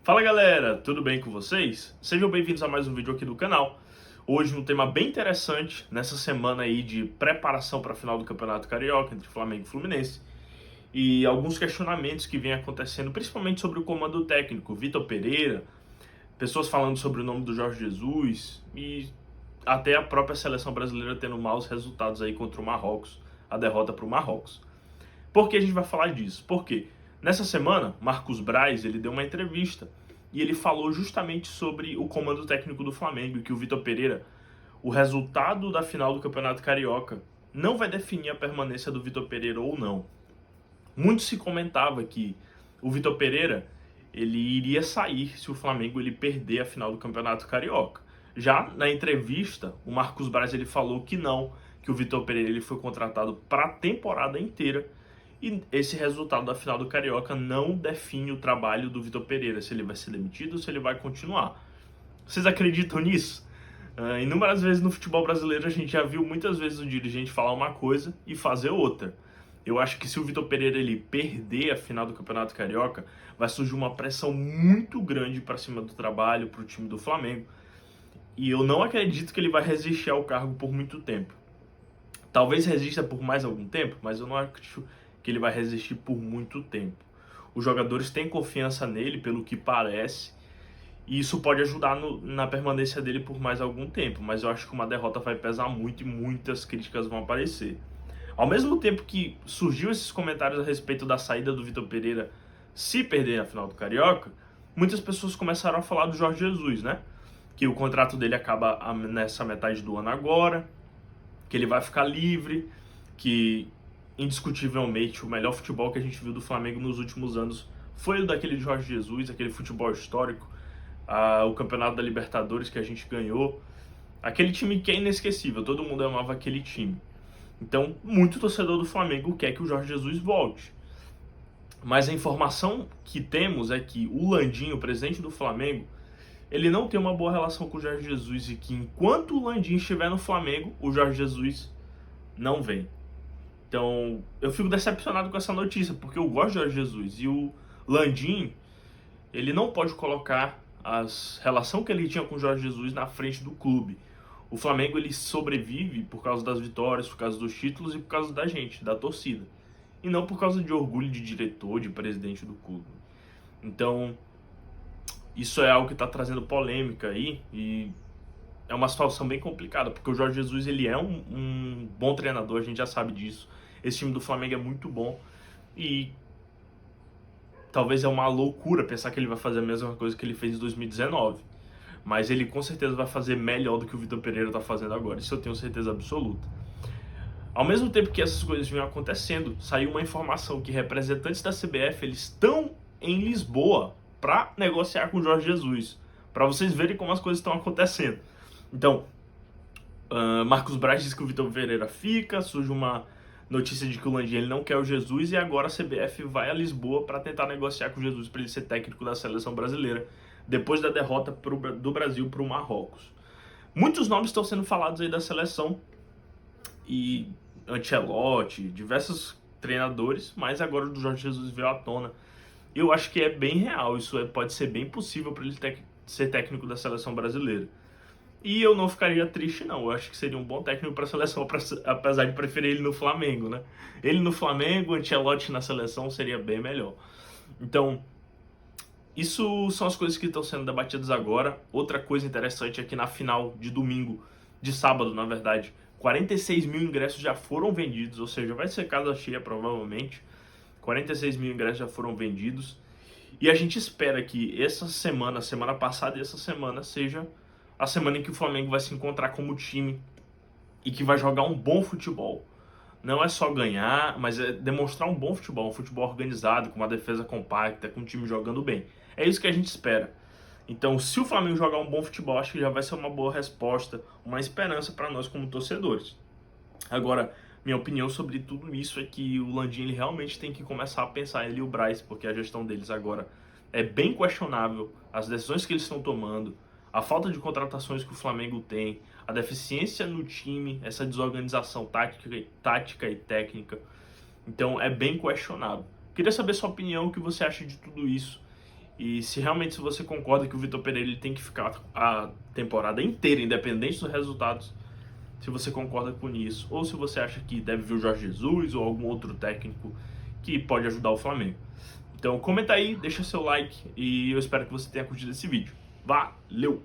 Fala galera, tudo bem com vocês? Sejam bem-vindos a mais um vídeo aqui do canal. Hoje um tema bem interessante nessa semana aí de preparação para a final do Campeonato Carioca entre Flamengo e Fluminense e alguns questionamentos que vêm acontecendo, principalmente sobre o comando técnico, Vitor Pereira, pessoas falando sobre o nome do Jorge Jesus e até a própria seleção brasileira tendo maus resultados aí contra o Marrocos, a derrota para o Marrocos. Por que a gente vai falar disso? Porque nessa semana, Marcos Braz ele deu uma entrevista e ele falou justamente sobre o comando técnico do Flamengo e que o Vitor Pereira, o resultado da final do Campeonato Carioca, não vai definir a permanência do Vitor Pereira ou não. Muito se comentava que o Vitor Pereira ele iria sair se o Flamengo ele perder a final do Campeonato Carioca. Já na entrevista, o Marcos Braz ele falou que não, que o Vitor Pereira ele foi contratado para a temporada inteira. E esse resultado da final do Carioca não define o trabalho do Vitor Pereira, se ele vai ser demitido ou se ele vai continuar. Vocês acreditam nisso? Inúmeras vezes no futebol brasileiro a gente já viu muitas vezes o dirigente falar uma coisa e fazer outra. Eu acho que se o Vitor Pereira ele perder a final do Campeonato Carioca, vai surgir uma pressão muito grande para cima do trabalho, para o time do Flamengo. E eu não acredito que ele vai resistir ao cargo por muito tempo. Talvez resista por mais algum tempo, mas eu não acredito que ele vai resistir por muito tempo. Os jogadores têm confiança nele, pelo que parece, e isso pode ajudar na permanência dele por mais algum tempo, mas eu acho que uma derrota vai pesar muito e muitas críticas vão aparecer. Ao mesmo tempo que surgiu esses comentários a respeito da saída do Vitor Pereira se perder a final do Carioca, muitas pessoas começaram a falar do Jorge Jesus, né? Que o contrato dele acaba nessa metade do ano agora, que ele vai ficar livre, que indiscutivelmente o melhor futebol que a gente viu do Flamengo nos últimos anos foi o daquele Jorge Jesus, aquele futebol histórico, o campeonato da Libertadores que a gente ganhou, aquele time que é inesquecível, todo mundo amava aquele time. Então, muito torcedor do Flamengo quer que o Jorge Jesus volte. Mas a informação que temos é que o Landinho, o presidente do Flamengo, ele não tem uma boa relação com o Jorge Jesus e que enquanto o Landinho estiver no Flamengo, o Jorge Jesus não vem. Então, eu fico decepcionado com essa notícia, porque eu gosto de Jorge Jesus. E o Landim, ele não pode colocar a relação que ele tinha com o Jorge Jesus na frente do clube. O Flamengo, ele sobrevive por causa das vitórias, por causa dos títulos e por causa da gente, da torcida. E não por causa de orgulho de diretor, de presidente do clube. Então, isso é algo que está trazendo polêmica aí e é uma situação bem complicada, porque o Jorge Jesus ele é um bom treinador, a gente já sabe disso. Esse time do Flamengo é muito bom e talvez é uma loucura pensar que ele vai fazer a mesma coisa que ele fez em 2019. Mas ele com certeza vai fazer melhor do que o Vitor Pereira está fazendo agora, isso eu tenho certeza absoluta. Ao mesmo tempo que essas coisas vinham acontecendo, saiu uma informação que representantes da CBF eles estão em Lisboa para negociar com o Jorge Jesus, para vocês verem como as coisas estão acontecendo. Então, Marcos Braz diz que o Vitor Pereira fica, surge uma notícia de que o Landim ele não quer o Jesus e agora a CBF vai a Lisboa para tentar negociar com o Jesus para ele ser técnico da seleção brasileira depois da derrota do Brasil para o Marrocos. Muitos nomes estão sendo falados aí da seleção e Ancelotti, diversos treinadores, mas agora o do Jorge Jesus veio à tona. Eu acho que é bem real, isso pode ser bem possível para ele ser técnico da seleção brasileira. E eu não ficaria triste, não. Eu acho que seria um bom técnico para a seleção, apesar de preferir ele no Flamengo, né? Ele no Flamengo, Ancelotti na seleção seria bem melhor. Então, isso são as coisas que estão sendo debatidas agora. Outra coisa interessante é que na final de domingo, de sábado, na verdade, 46 mil ingressos já foram vendidos, ou seja, vai ser casa cheia provavelmente. 46 mil ingressos já foram vendidos. E a gente espera que essa semana, semana passada e essa semana seja a semana em que o Flamengo vai se encontrar como time e que vai jogar um bom futebol. Não é só ganhar, mas é demonstrar um bom futebol, um futebol organizado, com uma defesa compacta, com um time jogando bem. É isso que a gente espera. Então, se o Flamengo jogar um bom futebol, acho que já vai ser uma boa resposta, uma esperança para nós como torcedores. Agora, minha opinião sobre tudo isso é que o Landim ele realmente tem que começar a pensar, ele e o Braz, porque a gestão deles agora é bem questionável, as decisões que eles estão tomando, a falta de contratações que o Flamengo tem, a deficiência no time, essa desorganização tática e técnica. Então é bem questionável. Queria saber sua opinião, o que você acha de tudo isso. E se realmente se você concorda que o Vitor Pereira ele tem que ficar a temporada inteira, independente dos resultados, se você concorda com isso, ou se você acha que deve vir o Jorge Jesus ou algum outro técnico que pode ajudar o Flamengo. Então comenta aí, deixa seu like e eu espero que você tenha curtido esse vídeo. Valeu!